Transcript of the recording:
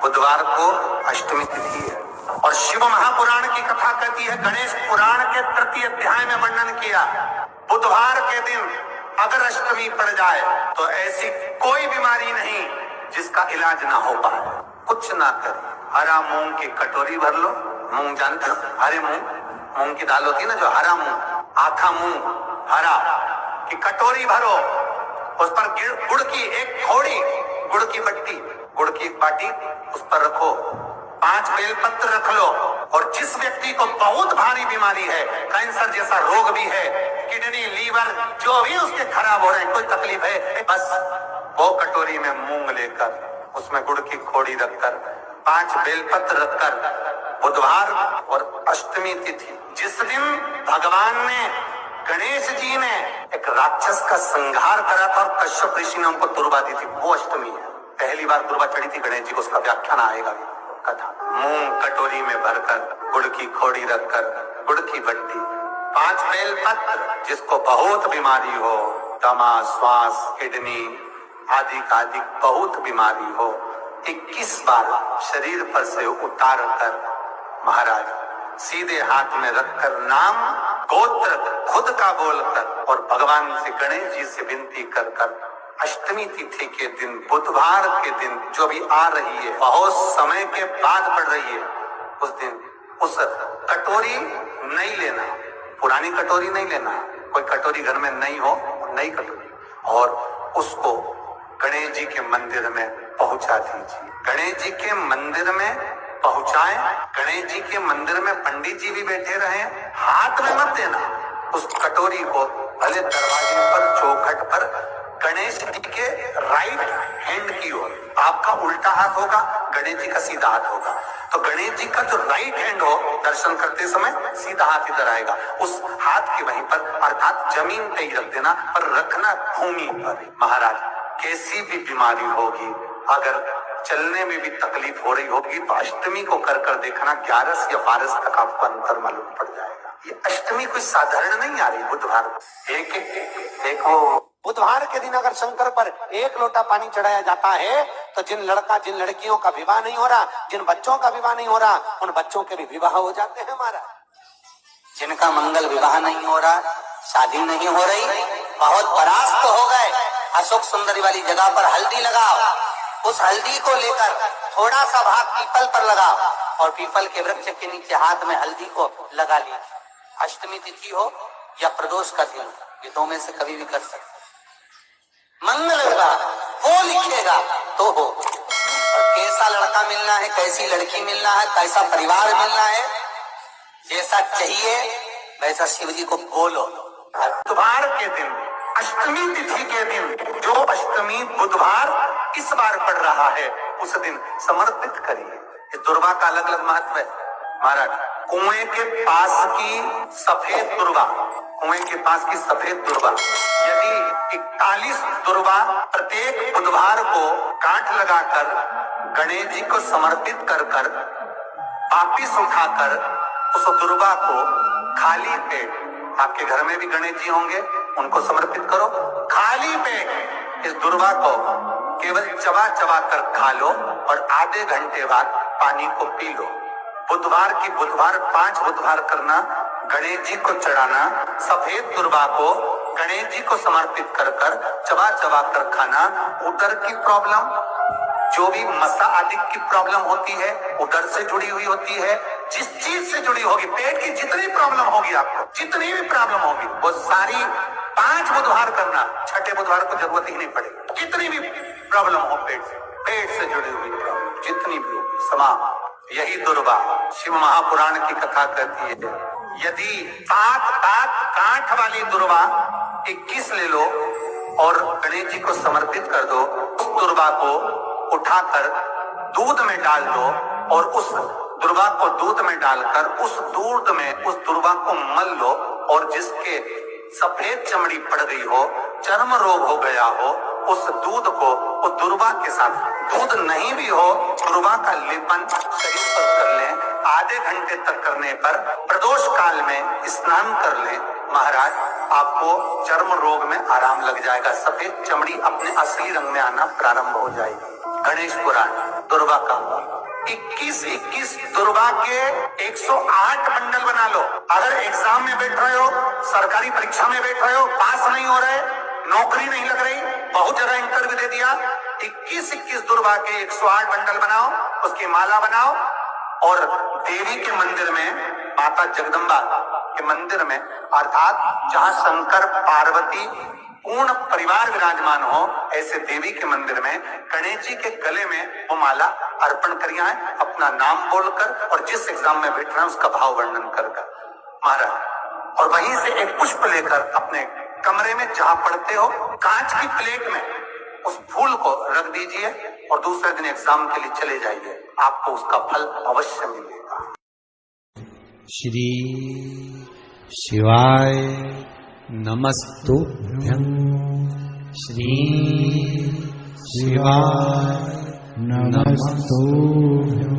बुधवार को अष्टमी तिथि है और शिव महापुराण की कथा कहती है, गणेश पुराण के तृतीय अध्याय में वर्णन किया, बुधवार के दिन अगर अष्टमी पड़ जाए तो ऐसी कोई बीमारी नहीं जिसका इलाज ना हो पाए। कुछ ना कर, हरा मूंग की कटोरी भर लो, मूंग जानते हो, हरे मूंग की दाल होती है ना, जो हरा मूंग, आखा मूंग हरा की कटोरी भरो, उस पर गुड़ की एक थोड़ी, गुड़ की बट्टी, गुड़ की एक बाटी उस पर रखो, 5 बेलपत्र रख लो, और जिस व्यक्ति को बहुत भारी बीमारी है, कैंसर जैसा रोग भी है, किडनी लीवर जो भी उसके खराब हो रहे हैं, कोई तकलीफ है, बस वो कटोरी में मूंग लेकर उसमें गुड़ की खोड़ी रखकर 5 बेलपत्र रखकर, बुधवार और अष्टमी तिथि जिस दिन भगवान ने, गणेश जी ने एक राक्षस का संहार करा था और कश्यप ऋषि ने उनको दुर्वा दी थी, वो अष्टमी है। पहली बार दुर्वा चढ़ी थी गणेश जी को, उसका व्याख्यान आएगा कथा। मूंग कटोरी में भरकर, गुड़ की खोड़ी रखकर, गुड़ की बट्टी, 5 बेलपत्र, जिसको बहुत बीमारी हो, दमा, श्वास, किडनी आदि बहुत बीमारी हो, 21 बार शरीर पर से उतार कर महाराज सीधे हाथ में रखकर नाम गोत्र खुद का बोलकर और भगवान से, गणेश जी से विनती कर कर अष्टमी तिथि के दिन, बुधवार के दिन जो भी आ रही है, बहुत समय के बाद पड़ रही है, उस दिन उस कटोरी नहीं लेना, पुरानी कटोरी नहीं लेना, कोई कटोरी घर में नहीं हो, नई कटोरी, और उसको गणेश जी के मंदिर में पहुंचा दीजिए। गणेश जी के मंदिर में पहुंचाएं, गणेश जी के मंदिर में पंडित जी भी बैठे रहे, हाथ में मत देना उस कटोरी को, भले दरवाजे पर, चौखट पर, गणेश जी के राइट हैंड की ओर, आपका उल्टा हाथ होगा, गणेश जी का सीधा हाथ होगा, तो गणेश जी का जो राइट हैंड हो, दर्शन करते समय सीधा हाथ इधर आएगा, उस हाथ के वहीं पर, अर्थात जमीन पे ही रख देना, पर रखना भूमि पर। महाराज कैसी भी बीमारी होगी, अगर चलने में भी तकलीफ हो रही होगी, तो अष्टमी को कर कर देखना, 11 या 12 तक आपको अंतर मालूम पड़ जाएगा। ये अष्टमी कोई साधारण नहीं आ रही, बुधवार एक वो बुधवार के दिन अगर शंकर पर 1 लोटा पानी चढ़ाया जाता है, तो जिन लड़कियों का विवाह नहीं हो रहा, जिन बच्चों का विवाह नहीं हो रहा, उन बच्चों के भी विवाह हो जाते हैं महाराज। जिनका मंगल विवाह नहीं हो रहा, शादी नहीं हो रही, बहुत परास्त हो गए, अशोक सुंदरी वाली जगह पर हल्दी लगाओ, उस हल्दी को लेकर थोड़ा सा भाग पीपल पर लगाओ और पीपल के वृक्ष के नीचे हाथ में हल्दी को लगा लीजिए। अष्टमी तिथि हो या प्रदोष का दिन, ये 2 में से कभी भी कर सकते। मंगल विवाह वो लिखेगा तो हो, और कैसा लड़का मिलना है, कैसी लड़की मिलना है, कैसा परिवार मिलना है, जैसा चाहिए वैसा शिव जी को बोलो। बुधवार के दिन, अष्टमी तिथि के दिन, जो अष्टमी बुधवार इस बार पड़ रहा है, उस दिन समर्पित करिए। इस दुर्वा का अलग अलग महत्व है महाराज। कुएं के पास की सफेद दुर्वा, कुएं के पास की सफेद दुर्वा, यदि 41 दुर्वा प्रत्येक बुधवार को गांठ लगाकर गणेश जी को समर्पित कर कर वापिस उठाकर उस दुर्वा को खाली पेट, आपके घर में भी गणेश जी होंगे, उनको समर्पित करो, खाली पेट इस दुर्वा को केवल चबा चबा कर खा लो और आधे घंटे बाद पानी को पी लो। बुधवार की बुधवार 5 बुधवार करना, गणेश जी को चढ़ाना, सफेद दुर्वा को गणेश जी को समर्पित कर कर चबा चबा कर खाना। उदर की प्रॉब्लम, जो भी मसा आदि की प्रॉब्लम होती है, उदर से जुड़ी हुई होती है, जिस चीज से जुड़ी होगी, पेट की जितनी प्रॉब्लम होगी, आपको जितनी भी प्रॉब्लम होगी, वो सारी 5 बुधवार करना, 6ठे बुधवार को जरूरत ही नहीं पड़ेगी। कितनी भी प्रॉब्लम हो पेट से जुड़ी हुई प्रॉब्लम जितनी भी होगी, समाप्त। यही दुर्वा शिव महापुराण की कथा कहती है, यदि 7 गांठ वाली दुर्वा 21 ले लो और गणेश जी को समर्पित कर दो, उस दुर्वा को उठाकर दूध में डाल दो और उस दुर्वा को दूध में डालकर उस दूध में उस दुर्वा को मल लो, और जिसके सफेद चमड़ी पड़ गई हो, चर्म रोग हो गया हो, उस दूध को उस दुर्वा के साथ, दूध नहीं भी हो, दुर्वा का लेपन शरीर पर कर लें, आधे घंटे तक करने पर प्रदोष काल में स्नान कर लें, महाराज आपको चर्म रोग में आराम लग जाएगा, सफेद चमड़ी अपने असली रंग में आना प्रारंभ हो जाएगी। गणेश पुराण, दुर्वा का मूल। 21 दुर्वा के 108 मंडल बना लो। अगर एग्जाम में बैठ रहे हो, सरकारी परीक्षा में बैठ रहे हो, पास नहीं हो रहे, नौकरी नहीं लग रही, बहुत जगह इंटरव्यू दे दिया, 21 दुर्वा के 108 मंडल बनाओ, उसकी माला बनाओ और देवी के मंदिर में, माता जगदम्बा के मंदिर में, अर्थात जहां शंकर पार्वती पूर्ण परिवार विराजमान हो, ऐसे देवी के मंदिर में गणेश जी के गले में वो माला अर्पण करिया है, अपना नाम बोलकर और जिस एग्जाम में बैठ रहे हैं उसका भाव वर्णन कर महाराज। और वहीं से एक पुष्प लेकर अपने कमरे में जहां पढ़ते हो, कांच की प्लेट में उस फूल को रख दीजिए और दूसरे दिन एग्जाम के लिए चले जाइए, आपको उसका फल अवश्य मिलेगा। श्री शिवाय नमस्तुभ्यं। श्री शिवाय नमस्तुभ्यं।